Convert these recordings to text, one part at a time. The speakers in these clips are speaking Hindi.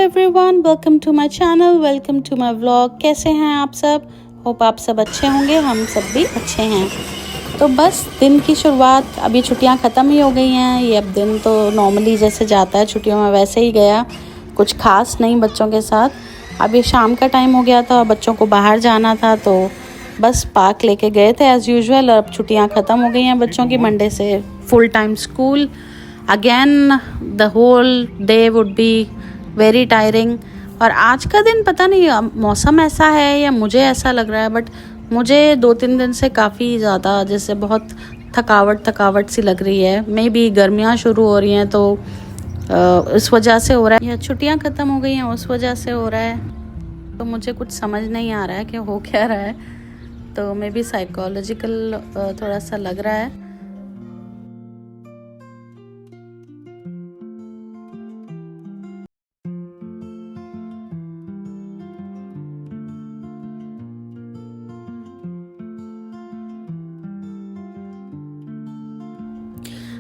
Everyone, welcome to my channel, welcome to my vlog. कैसे हैं आप सब? होप आप सब अच्छे होंगे, हम सब भी अच्छे हैं। तो बस दिन की शुरुआत, अभी छुट्टियां ख़त्म ही हो गई हैं। ये अब दिन तो नॉर्मली जैसे जाता है छुट्टियों में वैसे ही गया, कुछ खास नहीं बच्चों के साथ। अभी शाम का टाइम हो गया था, बच्चों को बाहर जाना था तो बस पार्क लेके गए थे एज़ यूजुअल। अब छुट्टियां ख़त्म हो गई हैं बच्चों की, मंडे से full time school again. The whole day would be very tiring. और आज का दिन पता नहीं मौसम ऐसा है या मुझे ऐसा लग रहा है, बट मुझे 2-3 दिन से काफ़ी ज़्यादा जैसे बहुत थकावट सी लग रही है। मे बी गर्मियाँ शुरू हो रही हैं तो इस वजह से हो रहा है, या छुट्टियाँ ख़त्म हो गई हैं उस वजह से हो रहा है। तो मुझे कुछ समझ नहीं आ रहा है कि हो क्या रहा है। तो मे बी साइकोलॉजिकल थोड़ा सा लग रहा है।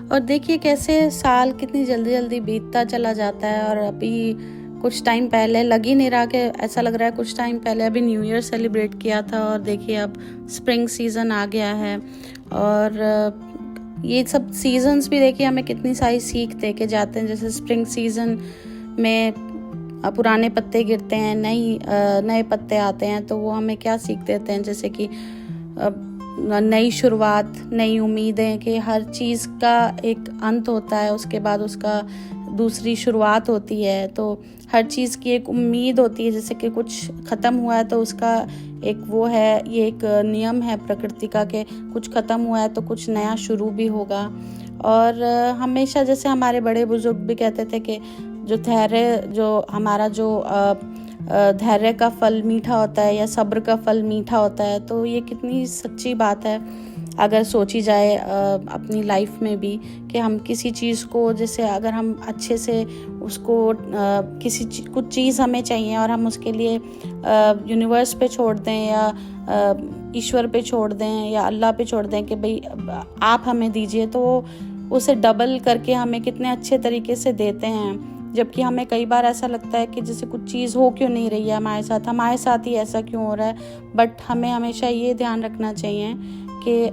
और देखिए कैसे साल कितनी जल्दी जल्दी बीतता चला जाता है। और अभी कुछ टाइम पहले लग ही नहीं रहा कि ऐसा लग रहा है कुछ टाइम पहले अभी न्यू ईयर सेलिब्रेट किया था, और देखिए अब स्प्रिंग सीज़न आ गया है। और ये सब सीजन्स भी देखिए हमें कितनी सारी सीख दे के जाते हैं। जैसे स्प्रिंग सीज़न में पुराने पत्ते गिरते हैं, नए पत्ते आते हैं, तो वो हमें क्या सीख देते हैं, जैसे कि नई शुरुआत, नई उम्मीदें, कि हर चीज़ का एक अंत होता है, उसके बाद उसका दूसरी शुरुआत होती है। तो हर चीज़ की एक उम्मीद होती है, जैसे कि कुछ ख़त्म हुआ है तो उसका एक वो है, ये एक नियम है प्रकृति का कि कुछ ख़त्म हुआ है तो कुछ नया शुरू भी होगा। और हमेशा जैसे हमारे बड़े बुजुर्ग भी कहते थे कि जो धैर्य का फल मीठा होता है या सब्र का फल मीठा होता है। तो ये कितनी सच्ची बात है अगर सोची जाए अपनी लाइफ में भी, कि हम किसी चीज़ को, जैसे अगर हम अच्छे से उसको कुछ चीज़ हमें चाहिए और हम उसके लिए यूनिवर्स पे छोड़ दें या ईश्वर पे छोड़ दें या अल्लाह पे छोड़ दें कि भाई आप हमें दीजिए, तो उसे डबल करके हमें कितने अच्छे तरीके से देते हैं। जबकि हमें कई बार ऐसा लगता है कि जैसे कुछ चीज़ हो क्यों नहीं रही है हमारे साथ ही ऐसा क्यों हो रहा है। बट हमें हमेशा ये ध्यान रखना चाहिए कि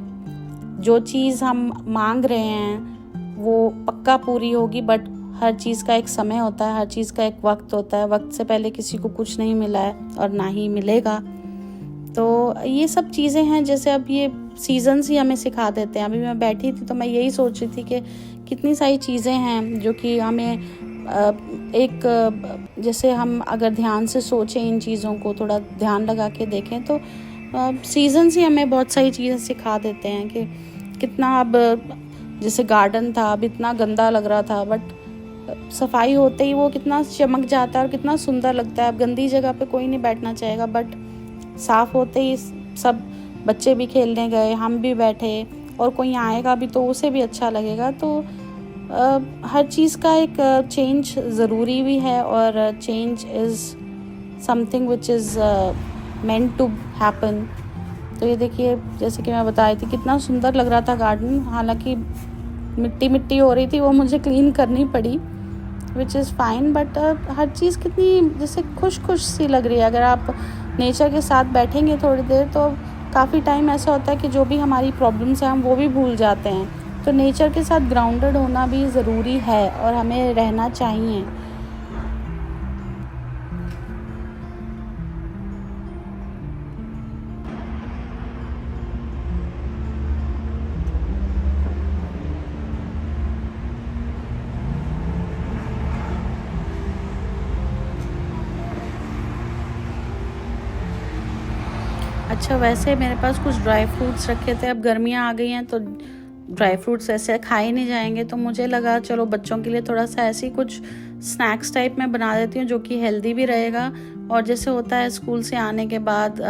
जो चीज़ हम मांग रहे हैं वो पक्का पूरी होगी, बट हर चीज़ का एक समय होता है, हर चीज़ का एक वक्त होता है। वक्त से पहले किसी को कुछ नहीं मिला है और ना ही मिलेगा। तो ये सब चीज़ें हैं, जैसे अब ये सीजन्स ही हमें सिखा देते हैं। अभी मैं बैठी थी तो मैं यही सोच रही थी कि कितनी सारी चीज़ें हैं जो कि हमें जैसे हम अगर ध्यान से सोचें, इन चीज़ों को थोड़ा ध्यान लगा के देखें, तो सीजन्स ही हमें बहुत सारी चीज़ें सिखा देते हैं कि कितना। अब जैसे गार्डन था, अब इतना गंदा लग रहा था, बट सफाई होते ही वो कितना चमक जाता है और कितना सुंदर लगता है। अब गंदी जगह पे कोई नहीं बैठना चाहेगा, बट साफ़ होते ही सब बच्चे भी खेलने गए, हम भी बैठे, और कोई आएगा भी तो उसे भी अच्छा लगेगा। तो हर चीज़ का एक चेंज ज़रूरी भी है, और change is something which is meant to happen. तो ये देखिए, जैसे कि मैं बता रही थी, कितना सुंदर लग रहा था गार्डन। हालांकि मिट्टी हो रही थी, वो मुझे क्लीन करनी पड़ी, विच इज़ फाइन। बट हर चीज़ कितनी जैसे खुश सी लग रही है। अगर आप नेचर के साथ बैठेंगे थोड़ी देर, तो काफ़ी टाइम ऐसा होता है कि जो भी हमारी प्रॉब्लम्स हैं हम वो भी भूल जाते हैं। तो नेचर के साथ ग्राउंडेड होना भी ज़रूरी है और हमें रहना चाहिए। अच्छा, वैसे मेरे पास कुछ ड्राई फ्रूट्स रखे थे। अब गर्मियाँ आ गई हैं तो ड्राई फ्रूट्स ऐसे खाए नहीं जाएंगे, तो मुझे लगा चलो बच्चों के लिए थोड़ा सा ऐसी कुछ स्नैक्स टाइप में बना देती हूँ जो कि हेल्दी भी रहेगा। और जैसे होता है स्कूल से आने के बाद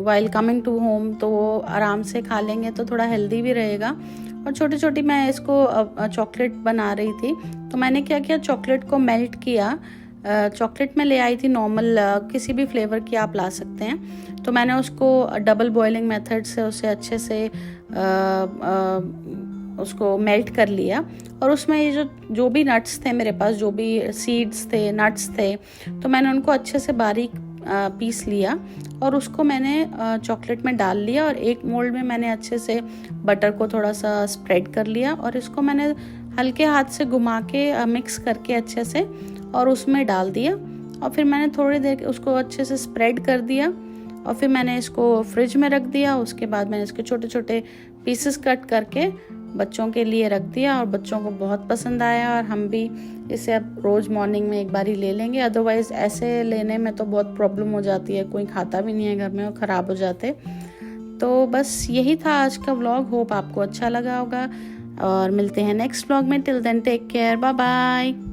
वाइल कमिंग टू होम, तो वो आराम से खा लेंगे तो थोड़ा हेल्दी भी रहेगा। और छोटी मैं इसको चॉकलेट बना रही थी, तो मैंने क्या किया, चॉकलेट को मेल्ट किया। चॉकलेट में ले आई थी नॉर्मल, किसी भी फ्लेवर की आप ला सकते हैं। तो मैंने उसको डबल बॉइलिंग मेथड से उसे अच्छे से उसको मेल्ट कर लिया और उसमें ये जो भी नट्स थे मेरे पास, जो भी सीड्स थे, नट्स थे, तो मैंने उनको अच्छे से बारीक पीस लिया और उसको मैंने चॉकलेट में डाल लिया और एक मोल्ड में मैंने अच्छे से बटर को थोड़ा सा स्प्रेड कर लिया और इसको मैंने हल्के हाथ से घुमा के मिक्स करके अच्छे से और उसमें डाल दिया और फिर मैंने थोड़ी देर उसको अच्छे से स्प्रेड कर दिया और फिर मैंने इसको फ्रिज में रख दिया। उसके बाद मैंने इसके छोटे छोटे पीसेस कट करके बच्चों के लिए रख दिया और बच्चों को बहुत पसंद आया और हम भी इसे अब रोज़ मॉर्निंग में एक बार ही ले लेंगे, अदरवाइज़ ऐसे लेने में तो बहुत प्रॉब्लम हो जाती है, कोई खाता भी नहीं है घर में और ख़राब हो जाते। तो बस यही था आज का व्लॉग, होप आपको अच्छा लगा होगा और मिलते हैं नेक्स्ट व्लॉग में। Till then take care, bye bye.